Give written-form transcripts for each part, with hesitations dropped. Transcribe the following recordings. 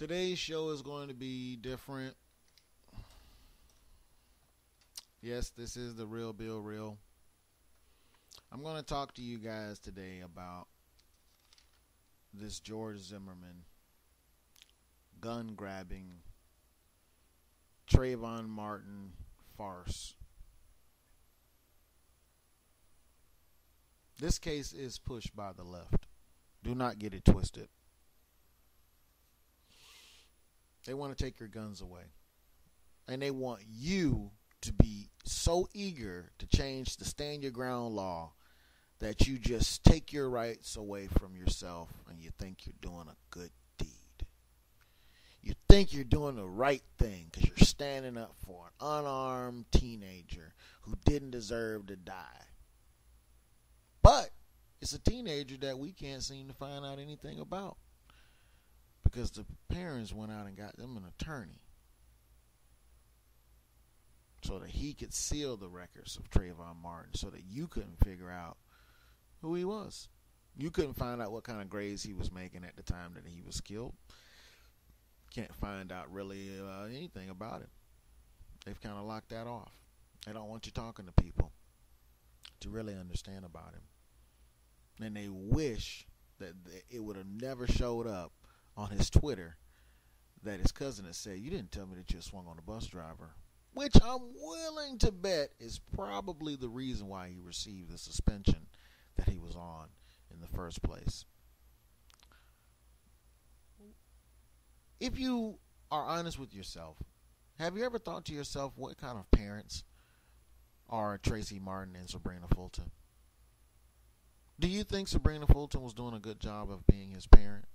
Today's show is going to be different. Yes, this is the Real Bill Real. I'm going to talk to you guys today about this George Zimmerman gun grabbing Trayvon Martin farce. This case is pushed by the left. Do not get it twisted. They want to take your guns away. And they want you to be so eager to change the stand your ground law that you just take your rights away from yourself and you think you're doing a good deed. You think you're doing the right thing because you're standing up for an unarmed teenager who didn't deserve to die. But it's a teenager that we can't seem to find out anything about because the parents went out and got them an attorney so that he could seal the records of Trayvon Martin so that you couldn't figure out who he was. You couldn't find out what kind of grades he was making at the time that he was killed. Can't find out really anything about him. They've kind of locked that off. They don't want you talking to people to really understand about him. And they wish that it would have never showed up on his Twitter that his cousin had said, "You didn't tell me that you swung on a bus driver," which I'm willing to bet is probably the reason why he received the suspension that he was on in the first place. If you are honest with yourself, have you ever thought to yourself what kind of parents are Tracy Martin and Sabrina Fulton? Do you think Sabrina Fulton was doing a good job of being his parent?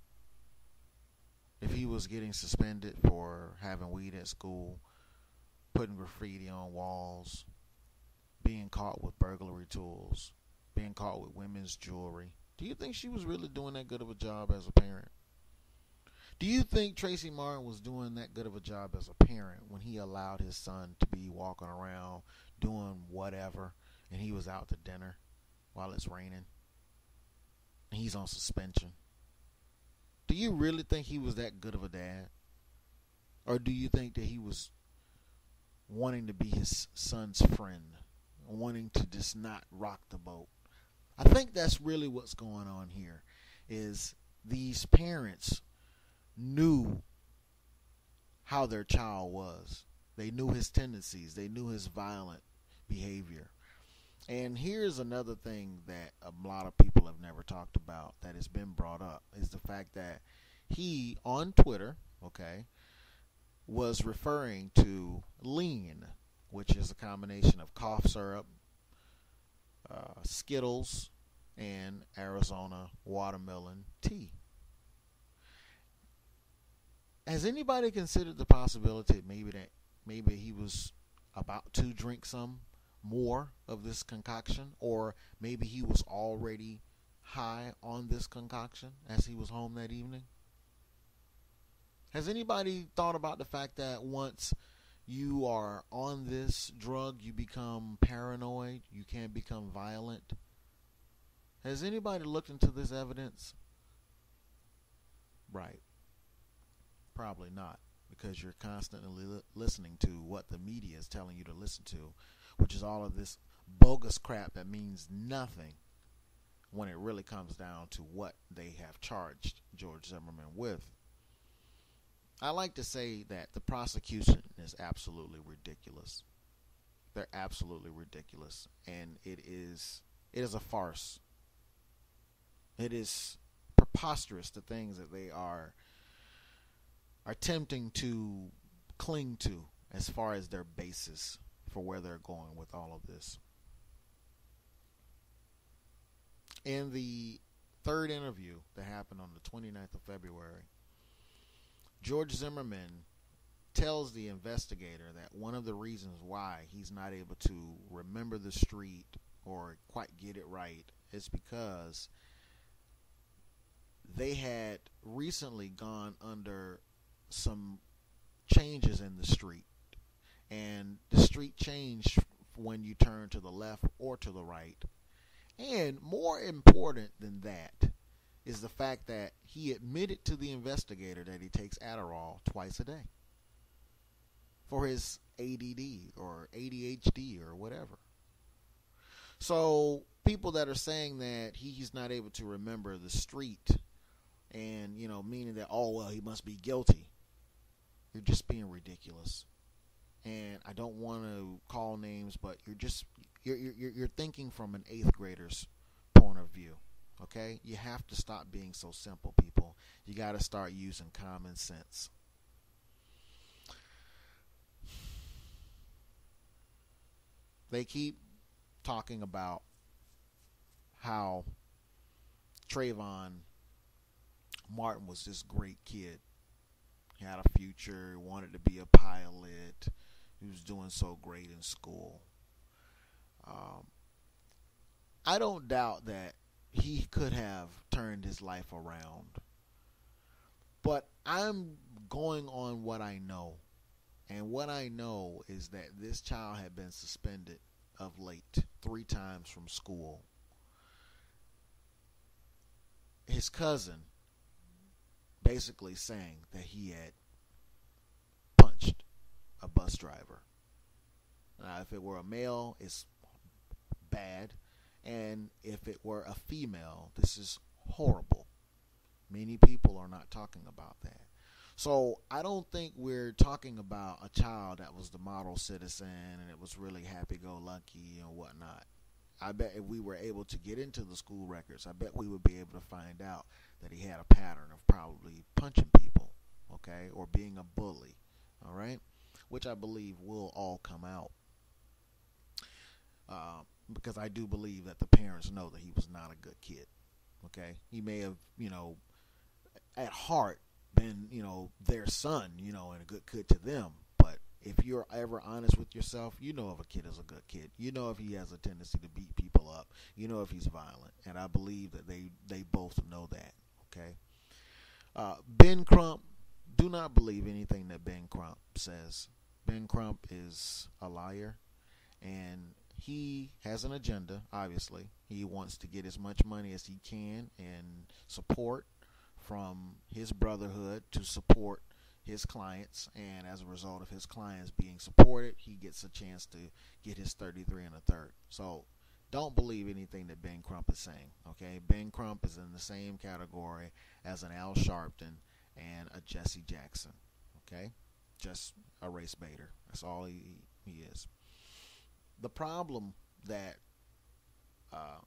If he was getting suspended for having weed at school, putting graffiti on walls, being caught with burglary tools, being caught with women's jewelry, do you think she was really doing that good of a job as a parent? Do you think Tracy Martin was doing that good of a job as a parent when he allowed his son to be walking around doing whatever and he was out to dinner while it's raining and he's on suspension? Do you really think he was that good of a dad? Or do you think that he was wanting to be his son's friend, wanting to just not rock the boat? I think that's really what's going on here, is these parents knew how their child was. They knew his tendencies. They knew his violent behavior. And here's another thing that a lot of people have never talked about that has been brought up, is the fact that he, on Twitter, was referring to lean, which is a combination of cough syrup, Skittles, and Arizona watermelon tea. Has anybody considered the possibility maybe he was about to drink some more of this concoction, or maybe he was already high on this concoction as he was home that evening? Has anybody thought about the fact that once you are on this drug, you become paranoid, you can become violent? Has anybody looked into this evidence? Right. Probably not, because you're constantly listening to what the media is telling you to listen to, which is all of this bogus crap that means nothing when it really comes down to what they have charged George Zimmerman with. I like to say that the prosecution is absolutely ridiculous. They're absolutely ridiculous, and it is a farce. It is preposterous, the things that they are attempting to cling to as far as their basis for where they're going with all of this. In the third interview that happened on the 29th of February, George Zimmerman tells the investigator that one of the reasons why he's not able to remember the street or quite get it right is because they had recently gone under some changes in the street, and the street changed when you turn to the left or to the right. And more important than that, is the fact that he admitted to the investigator that he takes Adderall twice a day for his ADD or ADHD or whatever. So people that are saying that he's not able to remember the street and, meaning that, oh, well, he must be guilty. You're just being ridiculous. And I don't want to call names, but you're thinking from an 8th grader's point of view. Okay? You have to stop being so simple, people. You got to start using common sense. They keep talking about how Trayvon Martin was this great kid. He had a future, he wanted to be a pilot, he was doing so great in school. I don't doubt that he could have turned his life around. But I'm going on what I know. And what I know is that this child had been suspended of late 3 times from school. His cousin basically saying that he had punched a bus driver. Now, if it were a male, it's bad. And if it were a female, this is horrible. Many people are not talking about that. So I don't think we're talking about a child that was the model citizen and it was really happy-go-lucky and whatnot. I bet if we were able to get into the school records, I bet we would be able to find out that he had a pattern of probably punching people, okay, or being a bully, all right, which I believe will all come out. Because I do believe that the parents know that he was not a good kid, okay? He may have, at heart been, their son, and a good kid to them. But if you're ever honest with yourself, you know if a kid is a good kid. You know if he has a tendency to beat people up. You know if he's violent. And I believe that they both know that, okay? Ben Crump, do not believe anything that Ben Crump says. Ben Crump is a liar, and he has an agenda, obviously. He wants to get as much money as he can and support from his brotherhood to support his clients, and as a result of his clients being supported, he gets a chance to get his 33 and a third. So don't believe anything that Ben Crump is saying, okay? Ben Crump is in the same category as an Al Sharpton and a Jesse Jackson, okay? Just a race baiter. That's all he is. The problem that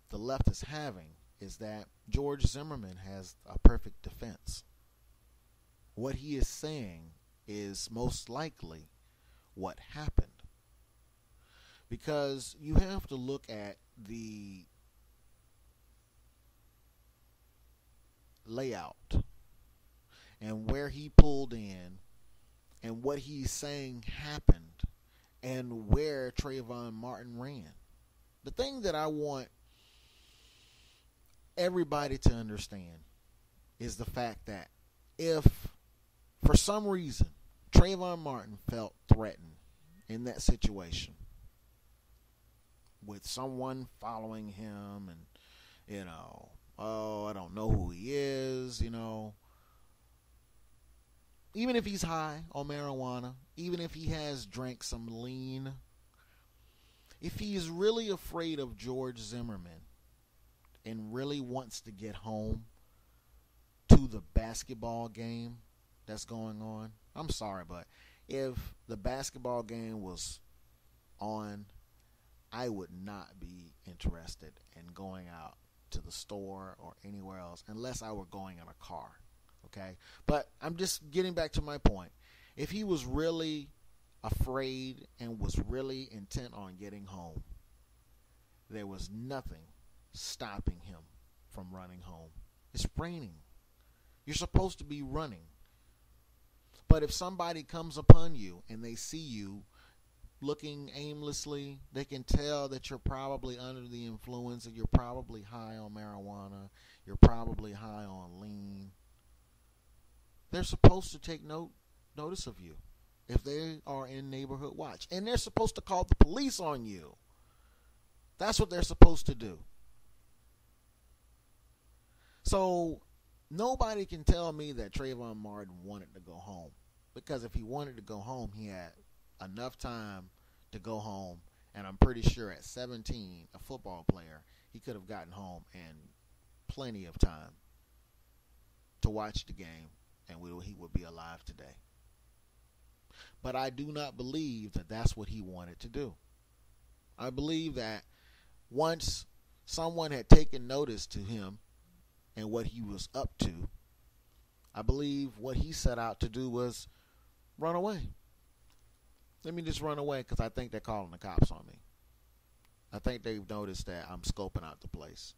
the left is having is that George Zimmerman has a perfect defense. What he is saying is most likely what happened. Because you have to look at the layout and where he pulled in and what he's saying happened and where Trayvon Martin ran. The thing that I want everybody to understand is the fact that if for some reason Trayvon Martin felt threatened in that situation with someone following him and, oh, I don't know who he is, even if he's high on marijuana, even if he has drank some lean, if he's really afraid of George Zimmerman and really wants to get home to the basketball game that's going on, I'm sorry, but if the basketball game was on, I would not be interested in going out to the store or anywhere else unless I were going in a car, okay? But I'm just getting back to my point. If he was really afraid and was really intent on getting home, there was nothing stopping him from running home. It's raining. You're supposed to be running. But if somebody comes upon you and they see you looking aimlessly, they can tell that you're probably under the influence and you're probably high on marijuana, you're probably high on lean. They're supposed to take notice of you if they are in neighborhood watch. And they're supposed to call the police on you. That's what they're supposed to do. So Nobody can tell me that Trayvon Martin wanted to go home, because if he wanted to go home, he had enough time to go home. And I'm pretty sure at 17, a football player, he could have gotten home in plenty of time to watch the game, and he would be alive today. But I do not believe that that's what he wanted to do. I believe that once someone had taken notice to him and what he was up to, I believe what he set out to do was run away. Let me just run away because I think they're calling the cops on me. I think they've noticed that I'm scoping out the place.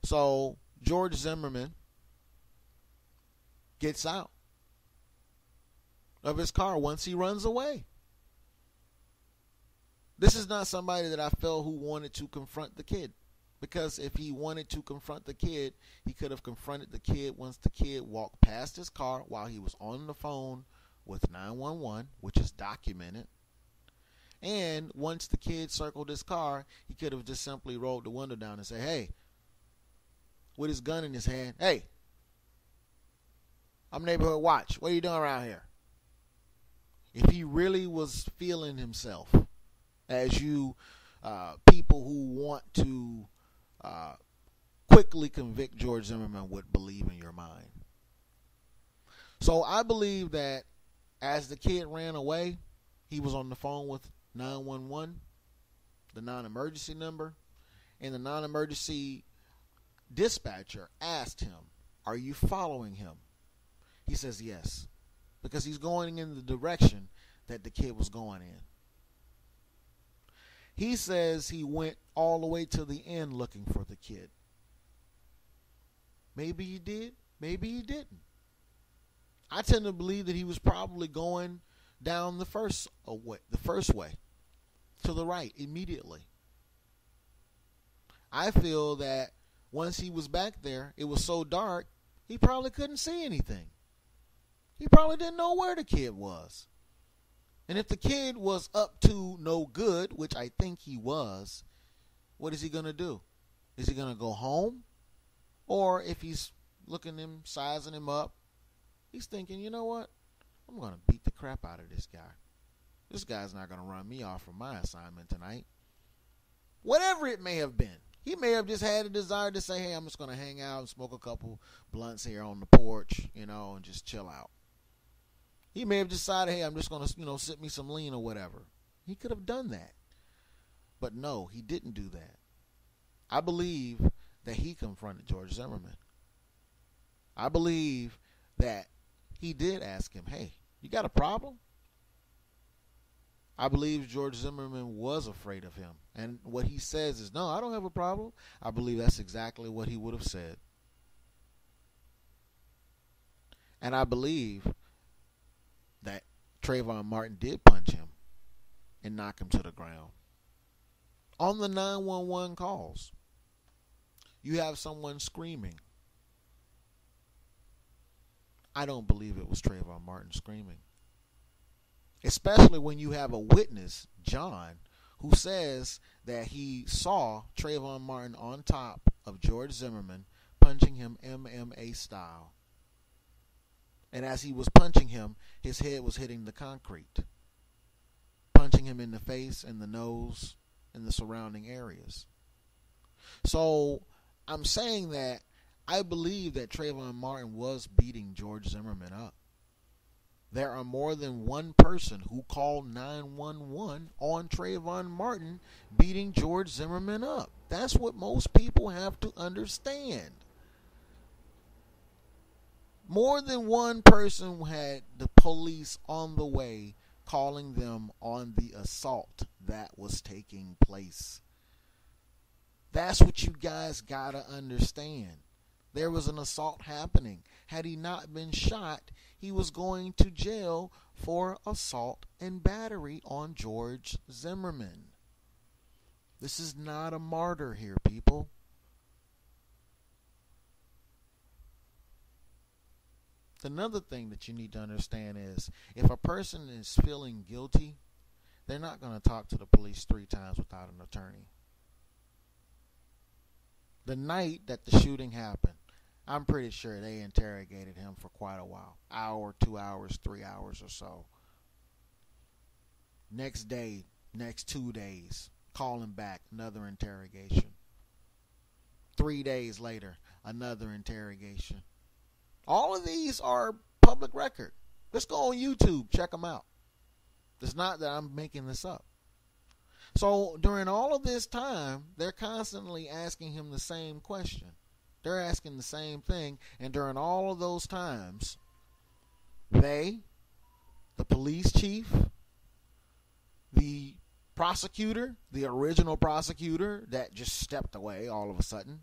So George Zimmerman gets out of his car once he runs away. This is not somebody that I felt who wanted to confront the kid. Because if he wanted to confront the kid, he could have confronted the kid once the kid walked past his car while he was on the phone with 911, which is documented. And once the kid circled his car, he could have just simply rolled the window down and said, hey, with his gun in his hand, hey, I'm neighborhood watch. What are you doing around here? If he really was feeling himself, as you people who want to quickly convict George Zimmerman would believe in your mind. So I believe that as the kid ran away, he was on the phone with 911, the non-emergency number, and the non-emergency dispatcher asked him, are you following him? He says yes, because he's going in the direction that the kid was going in. He says he went all the way to the end looking for the kid. Maybe he did, maybe he didn't. I tend to believe that he was probably going down the first way, to the right immediately. I feel that once he was back there, it was so dark, he probably couldn't see anything. He probably didn't know where the kid was. And if the kid was up to no good, which I think he was, what is he going to do? Is he going to go home? Or if he's looking him, sizing him up, he's thinking, you know what? I'm going to beat the crap out of this guy. This guy's not going to run me off from my assignment tonight. Whatever it may have been. He may have just had a desire to say, hey, I'm just going to hang out and smoke a couple blunts here on the porch, and just chill out. He may have decided, hey, I'm just going to, sip me some lean or whatever. He could have done that. But no, he didn't do that. I believe that he confronted George Zimmerman. I believe that he did ask him, hey, you got a problem? I believe George Zimmerman was afraid of him. And what he says is, no, I don't have a problem. I believe that's exactly what he would have said. And I believe that Trayvon Martin did punch him and knock him to the ground. On the 911 calls, you have someone screaming. I don't believe it was Trayvon Martin screaming. Especially when you have a witness, John, who says that he saw Trayvon Martin on top of George Zimmerman punching him MMA style. And as he was punching him, his head was hitting the concrete, punching him in the face, in the nose, and the surrounding areas. So I'm saying that I believe that Trayvon Martin was beating George Zimmerman up. There are more than one person who called 911 on Trayvon Martin beating George Zimmerman up. That's what most people have to understand. More than one person had the police on the way calling them on the assault that was taking place. That's what you guys gotta understand. There was an assault happening. Had he not been shot, he was going to jail for assault and battery on George Zimmerman. This is not a martyr here, people. Another thing that you need to understand is if a person is feeling guilty, they're not going to talk to the police 3 times without an attorney. The night that the shooting happened, I'm pretty sure they interrogated him for quite a while. Hour, 2 hours, 3 hours or so. Next day, next 2 days, call him back, another interrogation. 3 days later, another interrogation. All of these are public record. Let's go on YouTube, check them out. It's not that I'm making this up. So during all of this time, they're constantly asking him the same question. They're asking the same thing. And during all of those times, the police chief, the prosecutor, the original prosecutor that just stepped away all of a sudden,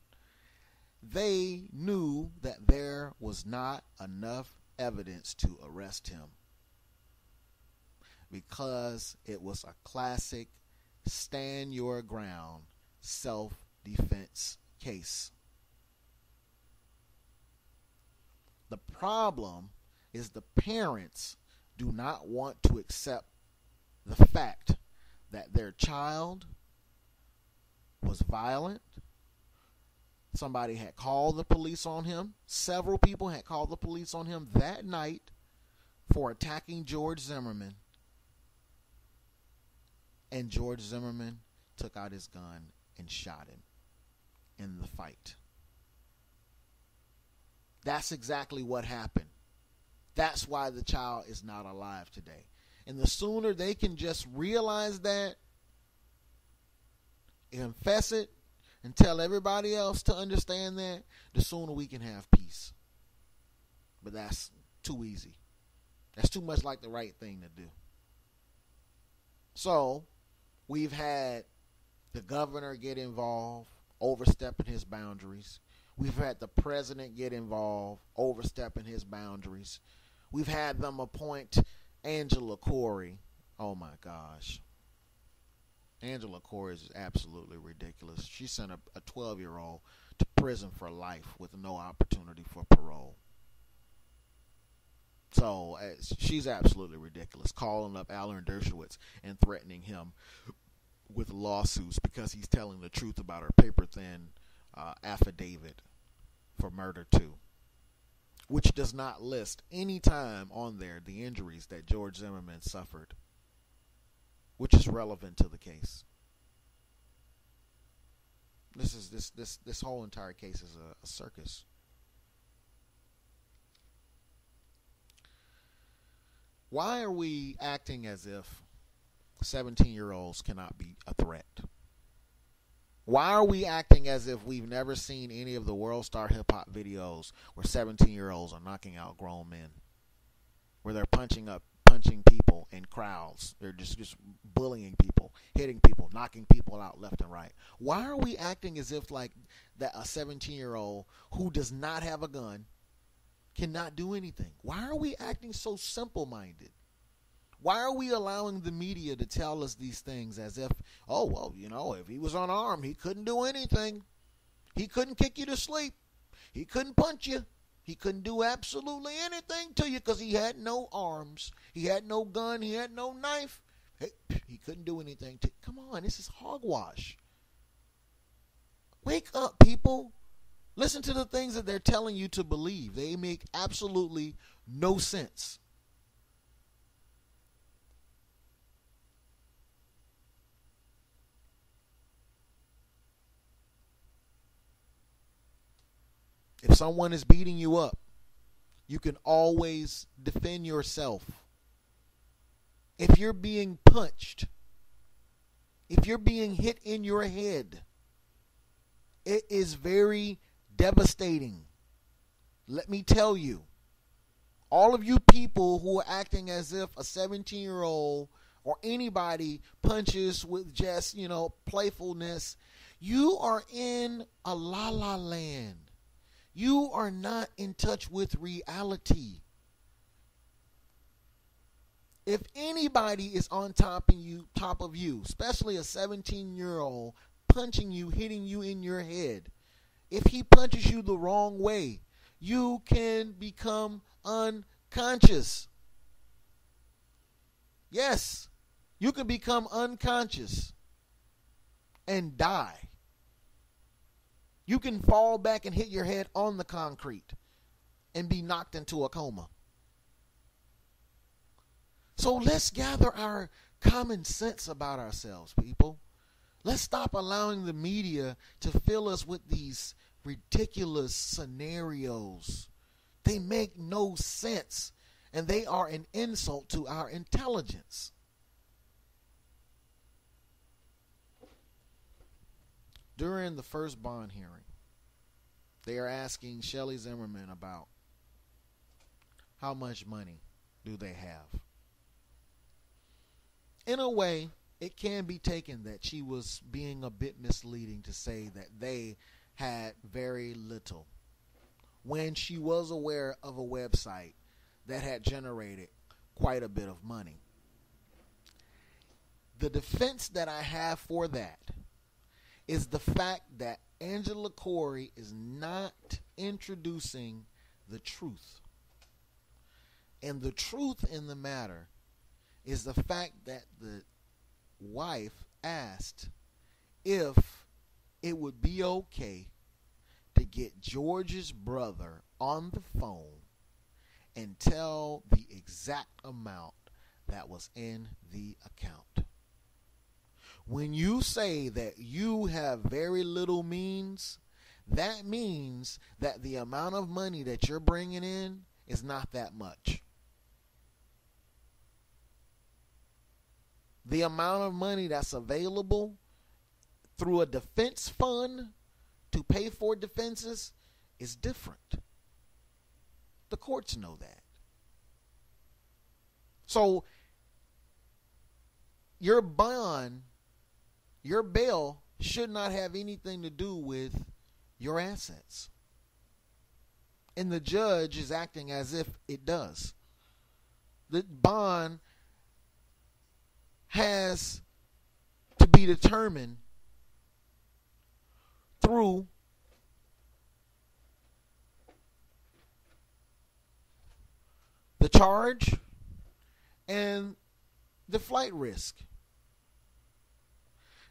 they knew that there was not enough evidence to arrest him because it was a classic stand your ground self-defense case. The problem is the parents do not want to accept the fact that their child was violent. Somebody had called the police on him. Several people had called the police on him that night for attacking George Zimmerman. And George Zimmerman took out his gun and shot him in the fight. That's exactly what happened. That's why the child is not alive today. And the sooner they can just realize that, confess it, and tell everybody else to understand that, the sooner we can have peace. But that's too easy. That's too much like the right thing to do. So, we've had the governor get involved, overstepping his boundaries. We've had the president get involved, overstepping his boundaries. We've had them appoint Angela Corey. Oh my gosh. Angela Corey is absolutely ridiculous. She sent a 12-year-old to prison for life with no opportunity for parole. So she's absolutely ridiculous, calling up Alan Dershowitz and threatening him with lawsuits because he's telling the truth about her paper-thin affidavit for murder too, which does not list any time on there the injuries that George Zimmerman suffered, which is relevant to the case. This whole entire case is a circus. Why are we acting as if 17-year-olds cannot be a threat? Why are we acting as if we've never seen any of the World Star Hip Hop videos where 17-year-olds are knocking out grown men, where they're punching people in crowds, they're just bullying people, hitting people, knocking people out left and right? Why are we acting as if like that a 17-year-old who does not have a gun cannot do anything? Why are we acting so simple-minded? Why are we allowing the media to tell us these things as if, oh, well, you know, if he was unarmed, he couldn't do anything. He couldn't kick you to sleep. He couldn't punch you. He couldn't do absolutely anything to you because he had no arms. He had no gun. He had no knife. He couldn't do anything to you. Come on, this is hogwash. Wake up, people. Listen to the things that they're telling you to believe. They make absolutely no sense. If someone is beating you up, you can always defend yourself. If you're being punched, if you're being hit in your head, it is very devastating. Let me tell you, all of you people who are acting as if a 17-year-old or anybody punches with just, playfulness, you are in a la-la land. You are not in touch with reality. If anybody is on top of you, especially a 17-year-old, punching you, hitting you in your head, if he punches you the wrong way, you can become unconscious. Yes, you can become unconscious and die. You can fall back and hit your head on the concrete and be knocked into a coma. So let's gather our common sense about ourselves, people. Let's stop allowing the media to fill us with these ridiculous scenarios. They make no sense, and they are an insult to our intelligence. During the first bond hearing, they are asking Shelley Zimmerman about how much money do they have. In a way, it can be taken that she was being a bit misleading to say that they had very little, when she was aware of a website that had generated quite a bit of money. The defense that I have for that is the fact that Angela Corey is not introducing the truth. And the truth in the matter is the fact that the wife asked if it would be okay to get George's brother on the phone and tell the exact amount that was in the account. When you say that you have very little means, that means that the amount of money that you're bringing in is not that much. The amount of money that's available through a defense fund to pay for defenses is different. The courts know that. So your bond, your bail should not have anything to do with your assets. And the judge is acting as if it does. The bond has to be determined through the charge and the flight risk.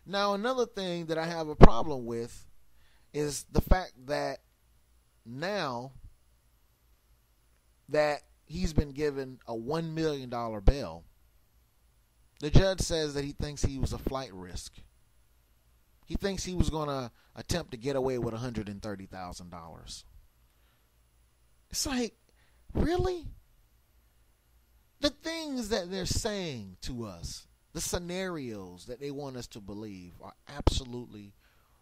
Now, another thing that I have a problem with is the fact that now that he's been given a $1 million bail, the judge says that he thinks he was a flight risk. He thinks he was going to attempt to get away with $130,000. It's like, really? The things that they're saying to us, the scenarios that they want us to believe, are absolutely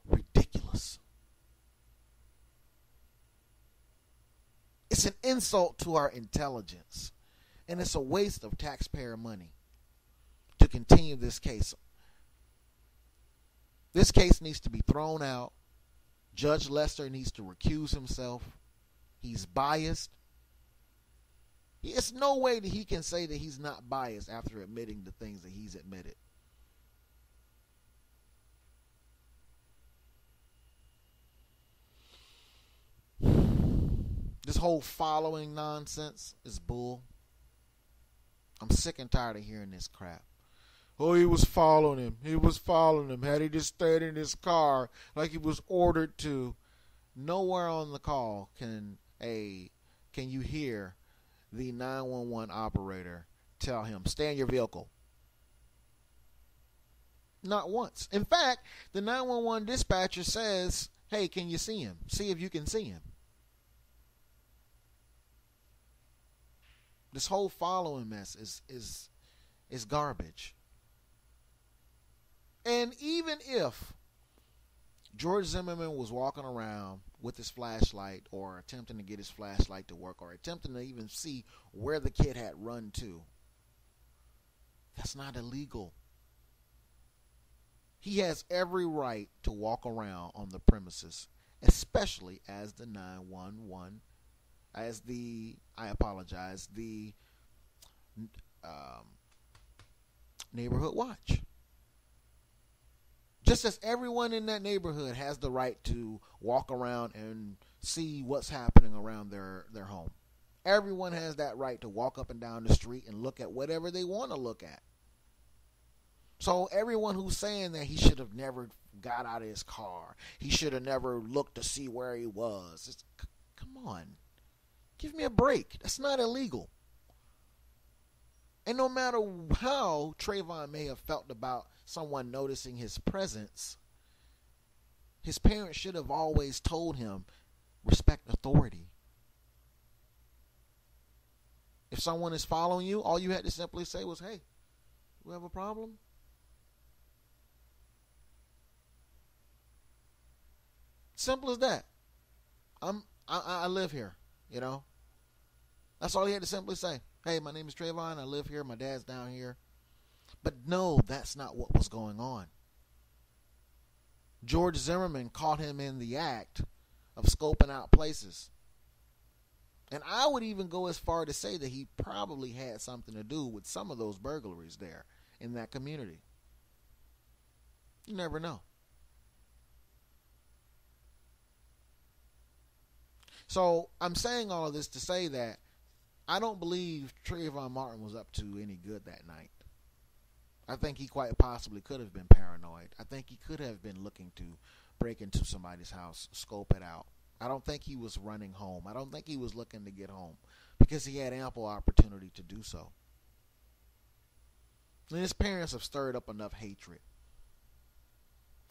ridiculous. It's an insult to our intelligence, and it's a waste of taxpayer money to continue this case. This case needs to be thrown out. Judge Lester needs to recuse himself. He's biased. It's no way that he can say that he's not biased after admitting the things that he's admitted. This whole following nonsense is bull. I'm sick and tired of hearing this crap. Oh, he was following him. He was following him. Had he just stayed in his car like he was ordered to. Nowhere on the call can you hear the 911 operator tell him, stay in your vehicle. Not once. In fact, the 911 dispatcher says, hey, can you see him? See if you can see him. This whole following mess is garbage. And even if George Zimmerman was walking around with his flashlight or attempting to get his flashlight to work or attempting to even see where the kid had run to, that's not illegal. He has every right to walk around on the premises, especially as the 911, the neighborhood watch. Just as everyone in that neighborhood has the right to walk around and see what's happening around their home. Everyone has that right to walk up and down the street and look at whatever they want to look at. So everyone who's saying that he should have never got out of his car, he should have never looked to see where he was. Come on. Give me a break. That's not illegal. And no matter how Trayvon may have felt about someone noticing his presence, his parents should have always told him, respect authority. If someone is following you, all you had to simply say was, hey, you have a problem? Simple as that. I live here, you know. That's all he had to simply say. Hey, my name is Trayvon. I live here. My dad's down here. But no, that's not what was going on. George Zimmerman caught him in the act of scoping out places. And I would even go as far to say that he probably had something to do with some of those burglaries there in that community. You never know. So I'm saying all of this to say that I don't believe Trayvon Martin was up to any good that night. I think he quite possibly could have been paranoid. I think he could have been looking to break into somebody's house, scope it out. I don't think he was running home. I don't think he was looking to get home because he had ample opportunity to do so. And his parents have stirred up enough hatred.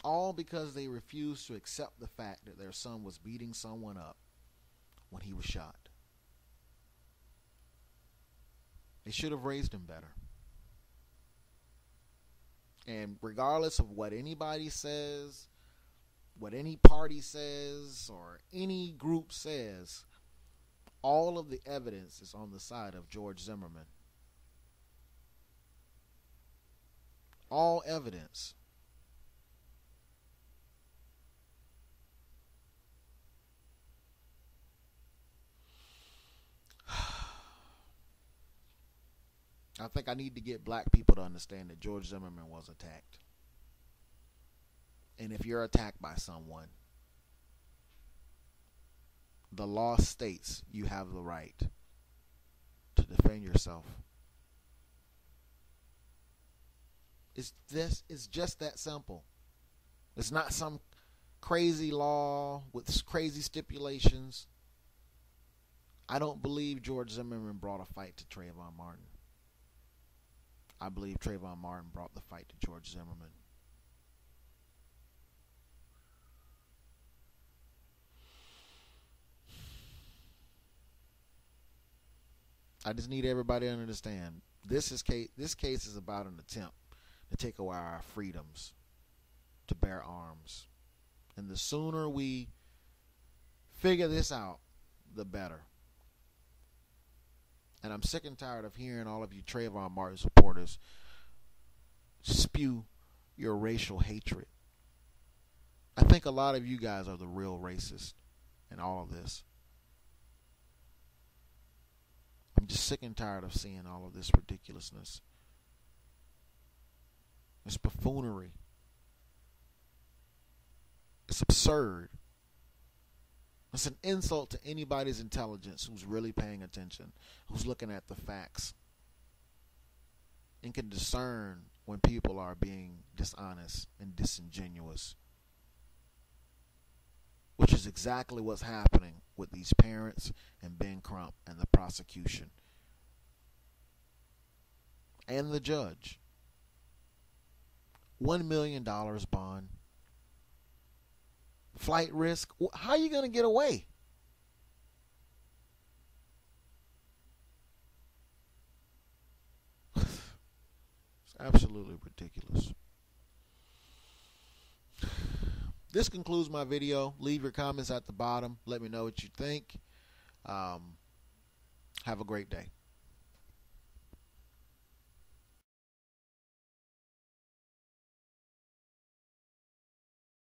All because they refused to accept the fact that their son was beating someone up when he was shot. They should have raised him better. And regardless of what anybody says, what any party says, or any group says, all of the evidence is on the side of George Zimmerman. All evidence. I think I need to get black people to understand that George Zimmerman was attacked. And if you're attacked by someone, the law states you have the right to defend yourself. It's just that simple. It's not some crazy law with crazy stipulations. I don't believe George Zimmerman brought a fight to Trayvon Martin. I believe Trayvon Martin brought the fight to George Zimmerman. I just need everybody to understand this case is about an attempt to take away our freedoms to bear arms. And the sooner we figure this out, the better. And I'm sick and tired of hearing all of you Trayvon Martin supporters spew your racial hatred. I think a lot of you guys are the real racists in all of this. I'm just sick and tired of seeing all of this ridiculousness. It's buffoonery. It's absurd. It's an insult to anybody's intelligence who's really paying attention, who's looking at the facts, and can discern when people are being dishonest and disingenuous, which is exactly what's happening with these parents and Ben Crump and the prosecution and the judge. $1 million bond. Flight risk. How are you going to get away? It's absolutely ridiculous. This concludes my video. Leave your comments at the bottom. Let me know what you think. Have a great day.